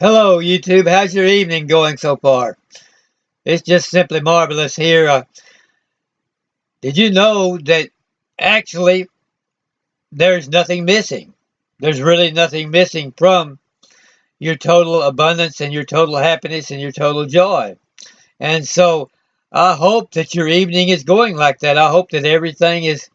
Hello, YouTube. How's your evening going so far? It's just simply marvelous here. Did you know that actually there's nothing missing? There's really nothing missing from your total abundance and your total happiness and your total joy. And so I hope that your evening is going like that. I hope that everything is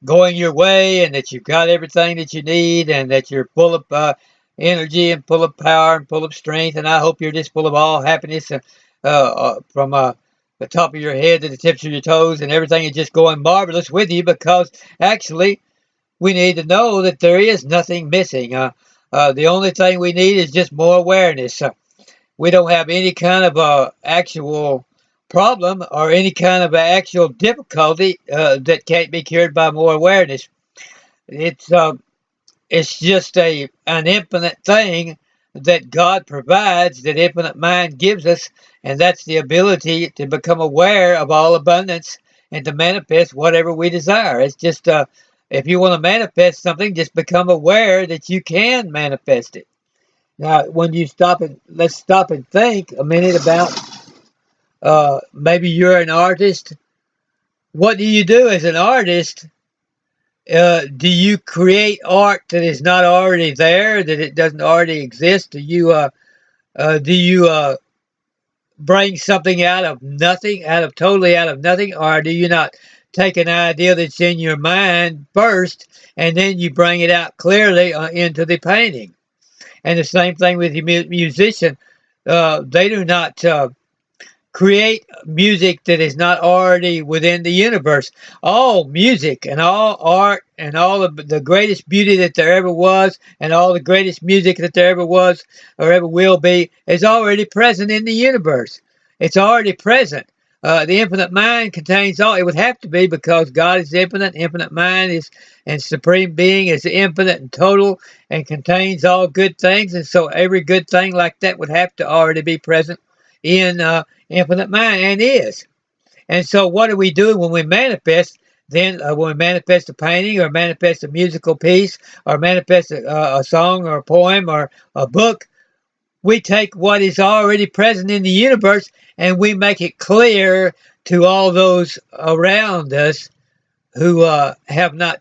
going your way and that you've got everything that you need and that you're full of energy and full of power and full of strength. And I hope you're just full of all happiness from the top of your head to the tips of your toes, and everything is just going marvelous with you, because actually we need to know that there is nothing missing. The only thing we need is just more awareness. We don't have any kind of actual problem or any kind of actual difficulty that can't be cured by more awareness. It's uh, it's just an infinite thing that God provides, that infinite mind gives us, and that's the ability to become aware of all abundance and to manifest whatever we desire. It's just if you want to manifest something, just become aware that you can manifest it. Now, when you let's stop and think a minute about maybe you're an artist. What do you do as an artist? Do you create art that is not already there, that it doesn't already exist? Do you bring something out of nothing, totally out of nothing, or do you not take an idea that's in your mind first and then you bring it out clearly into the painting? And the same thing with your musician. They do not create music that is not already within the universe. All music and all art and all of the greatest beauty that there ever was and all the greatest music that there ever was or ever will be is already present in the universe. It's already present. The infinite mind contains all. It would have to be, because God is infinite. Infinite mind is, and supreme being is infinite and total and contains all good things. And so every good thing like that would have to already be present in infinite mind, and is. And so what do we do when we manifest? Then when we manifest a painting or manifest a musical piece or manifest a song or a poem or a book, we take what is already present in the universe and we make it clear to all those around us who have not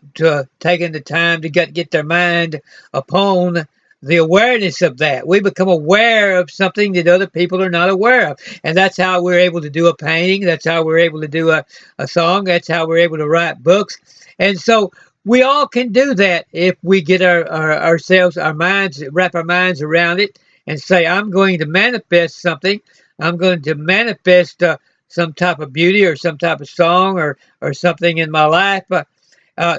taken the time to get their mind upon the awareness of that. We become aware of something that other people are not aware of. And that's how we're able to do a painting. That's how we're able to do a song. That's how we're able to write books. And so we all can do that if we get ourselves, our minds, wrap our minds around it and say, I'm going to manifest something. I'm going to manifest some type of beauty or some type of song or something in my life.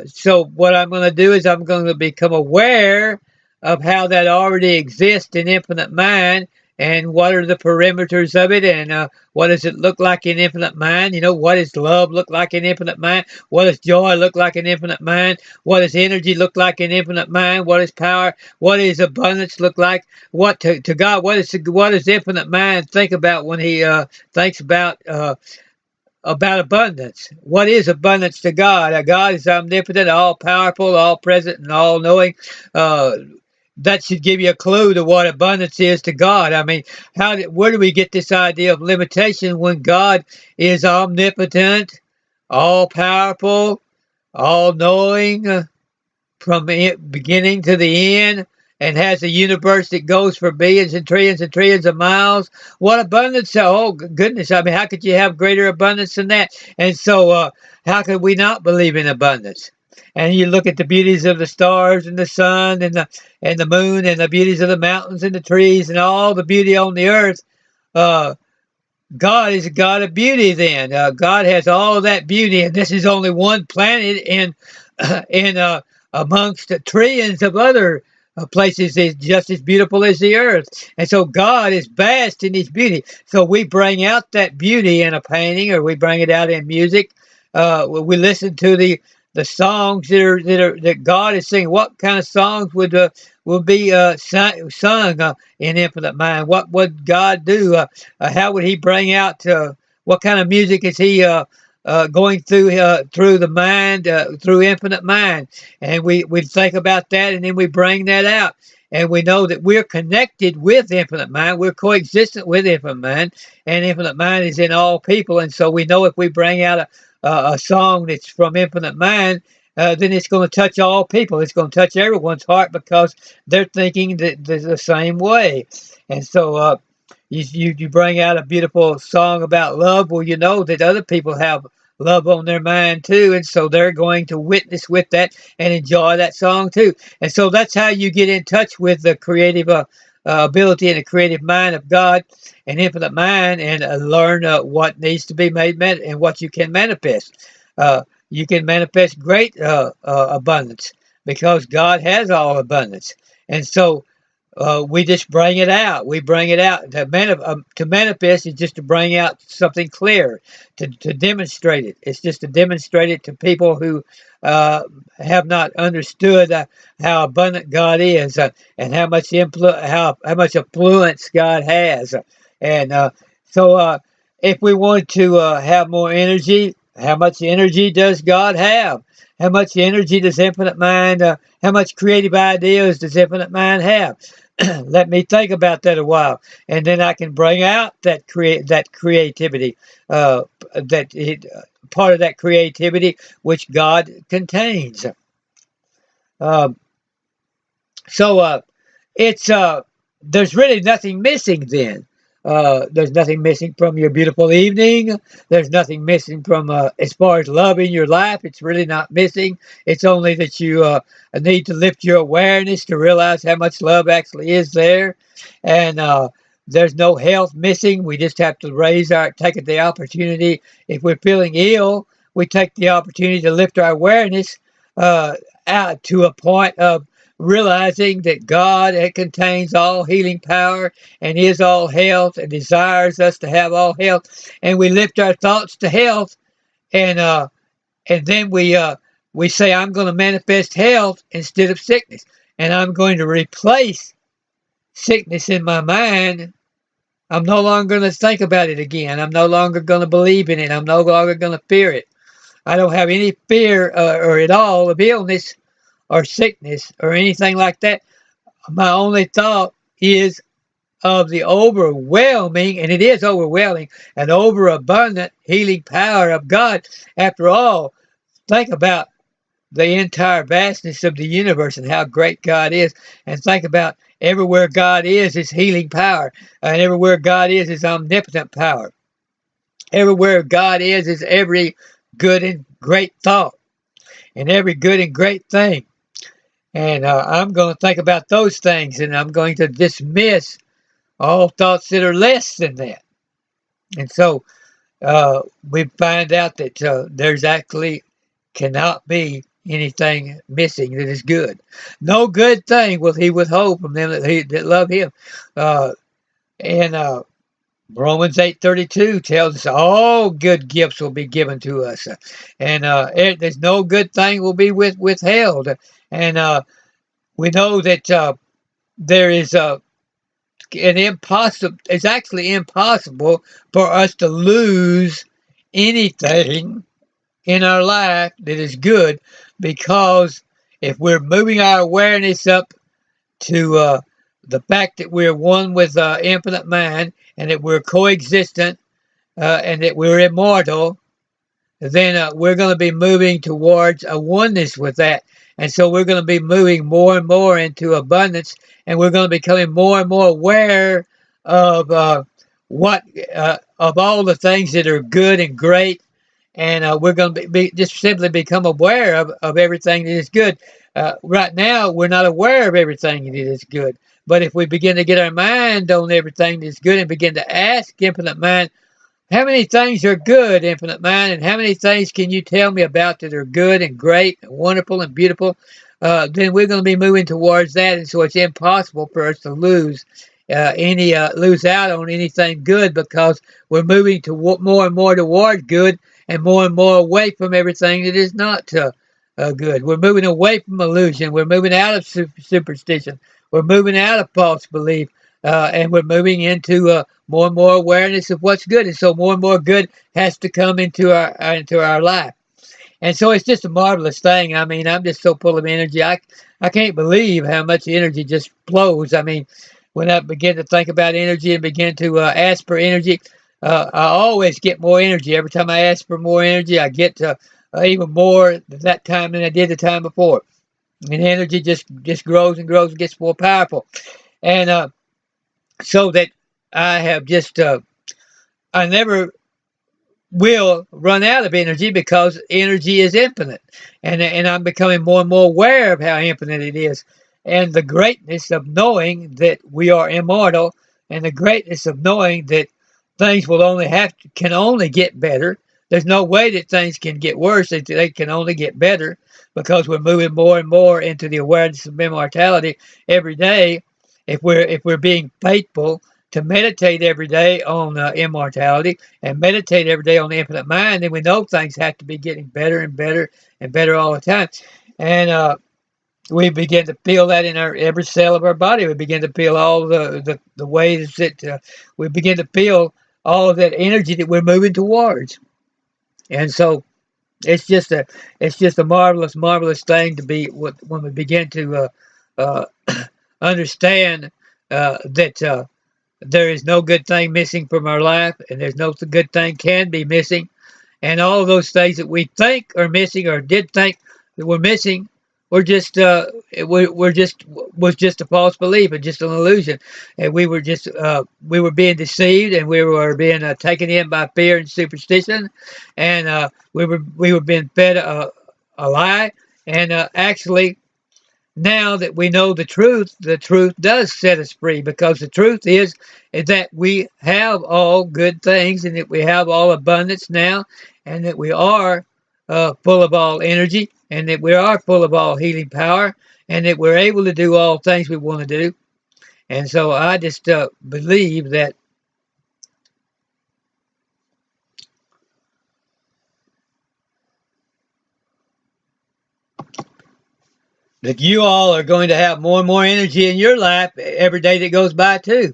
So what I'm going to do is I'm going to become aware of how that already exists in infinite mind, and what are the perimeters of it, and what does it look like in infinite mind. What does love look like in infinite mind? What does joy look like in infinite mind? What does energy look like in infinite mind? What is power? What is abundance look like? What to God, what does infinite mind think about when he thinks about abundance? What is abundance to God? God is omnipotent, all powerful, all present, and all knowing. That should give you a clue to what abundance is to God. I mean, where do we get this idea of limitation when God is omnipotent, all powerful, all knowing, from the beginning to the end, and has a universe that goes for billions and trillions of miles? What abundance? Oh, goodness. I mean, how could you have greater abundance than that? And so, how could we not believe in abundance? And you look at the beauties of the stars and the sun and the moon and the beauties of the mountains and the trees and all the beauty on the earth. Uh, God is a God of beauty. Then God has all of that beauty, and this is only one planet in amongst trillions of other places is just as beautiful as the earth. And so God is vast in his beauty. So we bring out that beauty in a painting, or we bring it out in music. We listen to the songs that God is singing. What kind of songs would be sung in infinite mind? What would God do? How would he bring out? What kind of music is he going through the mind, through infinite mind? And we think about that, and then we bring that out. and we know that we're connected with infinite mind. We're coexistent with infinite mind, and infinite mind is in all people. And so we know if we bring out a song that's from infinite mind, then it's going to touch all people. It's going to touch everyone's heart because they're thinking the same way. And so you bring out a beautiful song about love. Well, you know that other people have love on their mind too, and so they're going to witness with that and enjoy that song too. And so that's how you get in touch with the creative ability and the creative mind of God and infinite mind, and learn what needs to be made and what you can manifest. You can manifest great abundance because God has all abundance, and so we just bring it out. We bring it out. To manifest is just to bring out something clear, to demonstrate it. It's just to demonstrate it to people who have not understood how abundant God is, and how much how much influence God has. And so, if we want to have more energy, how much energy does God have? How much energy does infinite mind? How much creative ideas does infinite mind have? Let me think about that a while, and then I can bring out that creativity, that part of that creativity which God contains. Um, so it's there's really nothing missing then. There's nothing missing from your beautiful evening. There's nothing missing from as far as love in your life. It's really not missing. It's only that you need to lift your awareness to realize how much love actually is there. And there's no health missing. We just have to take the opportunity. If we're feeling ill, we take the opportunity to lift our awareness out to a point of realizing that God contains all healing power and is all health and desires us to have all health, and we lift our thoughts to health, and then we say, I'm going to manifest health instead of sickness, and I'm going to replace sickness in my mind. I'm no longer going to think about it again. I'm no longer going to believe in it. I'm no longer going to fear it. I don't have any fear or at all of illness or sickness or anything like that. My only thought is of the overwhelming, and it is overwhelming, and overabundant healing power of God. After all, think about the entire vastness of the universe and how great God is, and think about everywhere God is healing power, and everywhere God is omnipotent power. Everywhere God is every good and great thought, and every good and great thing. And I'm going to think about those things, and I'm going to dismiss all thoughts that are less than that. And so we find out that there's actually cannot be anything missing that is good. No good thing will he withhold from them that love him. And Romans 8:32 tells us all good gifts will be given to us, and there's no good thing will be withheld. And we know that there is it's actually impossible for us to lose anything in our life that is good, because if we're moving our awareness up to the fact that we're one with infinite mind, and that we're coexistent, and that we're immortal, then we're going to be moving towards a oneness with that. And so we're going to be moving more and more into abundance, and we're going to be becoming more and more aware of what of all the things that are good and great, and we're going to be just simply become aware of everything that is good. Right now, we're not aware of everything that is good, but if we begin to get our mind on everything that is good and begin to ask infinite mind, how many things are good, infinite mind, and how many things can you tell me about that are good and great and wonderful and beautiful? Then we're going to be moving towards that, and so it's impossible for us to lose out on anything good, because we're moving to more and more toward good, and more away from everything that is not good. We're moving away from illusion. We're moving out of superstition. We're moving out of false belief, and we're moving into more and more awareness of what's good. And so more and more good has to come into our life. And so it's just a marvelous thing. I mean, I'm just so full of energy. I can't believe how much energy just flows. I mean, when I begin to think about energy and begin to ask for energy, I always get more energy. Every time I ask for more energy, I get even more that time than I did the time before. And energy just grows and grows and gets more powerful. And so that I have just, I never will run out of energy because energy is infinite. And I'm becoming more and more aware of how infinite it is. And the greatness of knowing that we are immortal, and the greatness of knowing that things will only can only get better. There's no way that things can get worse. They can only get better because we're moving more and more into the awareness of immortality every day. If we're being faithful to meditate every day on immortality and meditate every day on the infinite mind, then we know things have to be getting better and better and better all the time. And we begin to feel that in our every cell of our body. We begin to feel all the ways that we begin to feel all of that energy that we're moving towards. And so it's just a marvelous thing to be when we begin to uh, understand that there is no good thing missing from our life, and there's no good thing can be missing, and all of those things that we think are missing or did think that were missing were just were just was just a false belief and just an illusion, and we were being deceived, and we were being taken in by fear and superstition, and we were being fed a lie, and actually now that we know the truth does set us free because the truth is that we have all good things and that we have all abundance now and that we are full of all energy and that we are full of all healing power and that we're able to do all things we want to do. And so I just believe that you all are going to have more and more energy in your life every day that goes by too,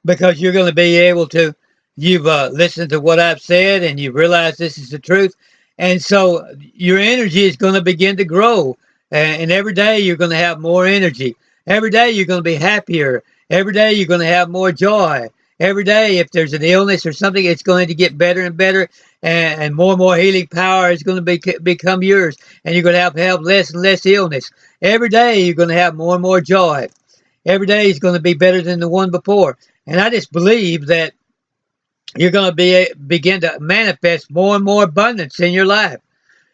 because you're going to be able to. You've listened to what I've said, and you've realized this is the truth, and so your energy is going to begin to grow, and every day you're going to have more energy. Every day you're going to be happier. Every day you're going to have more joy. Every day, if there's an illness or something, it's going to get better and better, and more healing power is going to become yours, and you're going to have less and less illness. Every day you're going to have more and more joy. Every day is going to be better than the one before. And I just believe that you're going to begin to manifest more and more abundance in your life.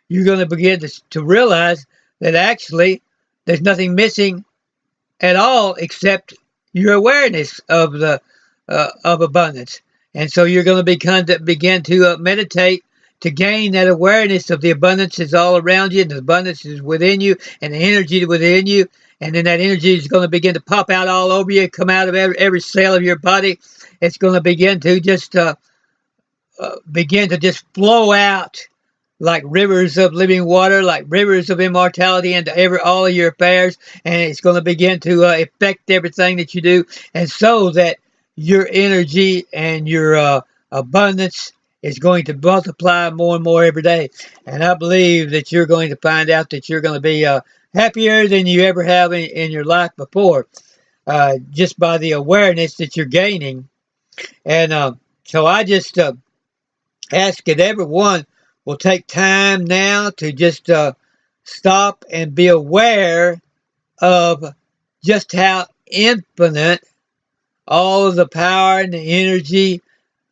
You're going to begin to realize that actually there's nothing missing at all except your awareness of abundance. And so you're going to begin to meditate to gain that awareness of the abundance is all around you and the abundance is within you and the energy within you. And then that energy is going to begin to pop out all over you, come out of every cell of your body. It's going to begin to just flow out like rivers of living water, like rivers of immortality into all of your affairs, and it's going to begin to affect everything that you do, and so that your energy and your abundance is going to multiply more and more every day. And I believe that you're going to find out that you're going to be happier than you ever have in your life before, just by the awareness that you're gaining. And so I just ask that everyone will take time now to just stop and be aware of just how infinite all of the power and the energy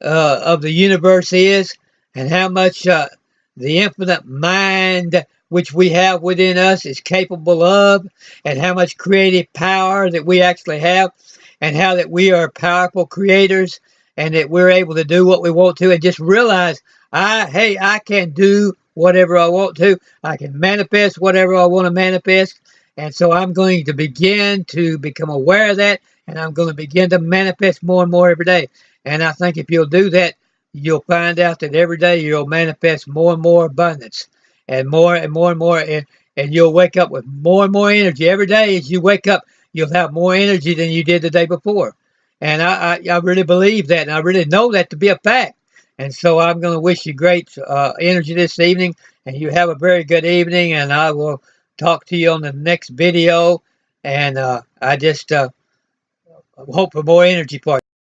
of the universe is, and how much the infinite mind which we have within us is capable of, and how much creative power that we actually have, and how that we are powerful creators, and that we're able to do what we want to, and just realize, I can do whatever I want to. I can manifest whatever I want to manifest. And so I'm going to begin to become aware of that, and I'm going to begin to manifest more and more every day. And I think if you'll do that, you'll find out that every day you'll manifest more and more abundance and more and more and more. And you'll wake up with more and more energy. Every day as you wake up, you'll have more energy than you did the day before. And I really believe that, and I really know that to be a fact. And so I'm going to wish you great energy this evening, And you have a very good evening, and I will talk to you on the next video. And I just hope for more energy for you.